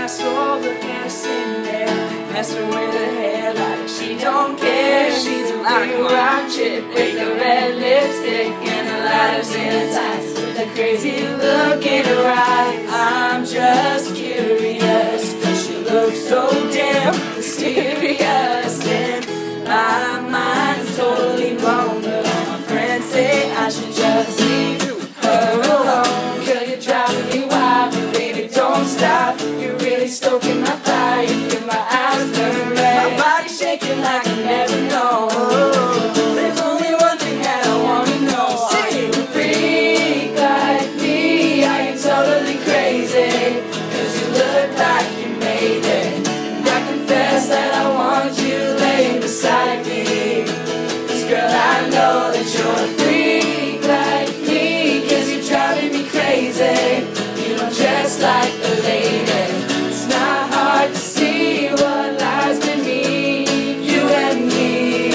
asshole, look at her sitting there, messing with her hair like she don't care. She's a real rock chick with a red lipstick and the lighters in her tights with a crazy look in her eyes. I'm just curious, cause she looks so damn mysterious, and my mind's totally blown. But all my friends say I should just leave her alone. Girl, you're driving me wild, but baby, don't stop. You're really stoking my fire. You feel my eyes burn red, my body shaking like I never know. There's only one thing that I wanna know. Are you a freak like me? Are you totally crazy? Cause you look like you made it, and I confess that I want you laying beside me. Cause girl, I know that you're a freak like me, cause you're driving me crazy. You don't dress like a lady. It's not hard to see what lies beneath you and me.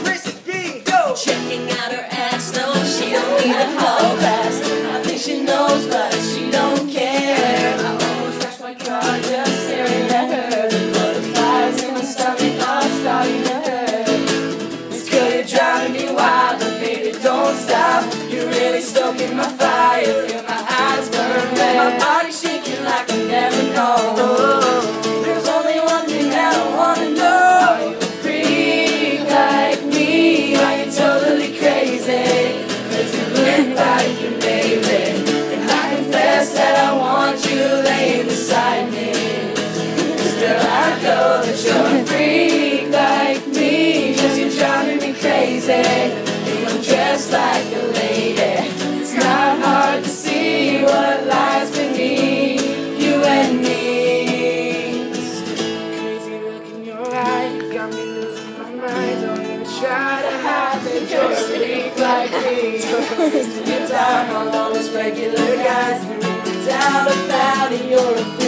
Crispy, go! Checking out her ass, no, she don't need a hall pass. I think she knows, but she don't care. I almost crashed my car just staring at her. The butterflies in my stomach are starting to hurt. It's good you're driving me wild, but baby, don't stop. You're really stoking my fire. Feel my eyes burn red, my body shaking like I never know. There's only one thing that I wanna know. Are you a freak like me? Are you totally crazy? Cause you look like you made it, and I confess that I want you laying beside me. Cause girl, I know that you're a freak like me, cause you're driving me crazy. You don't dress like a lady. It's not hard to see what lies beneath you and me. Crazy look in your eye, you got me losing my mind. Don't even try to hide that you're a freak like me. Wasting your time on all those regular guys, without a doubt, you're a freak.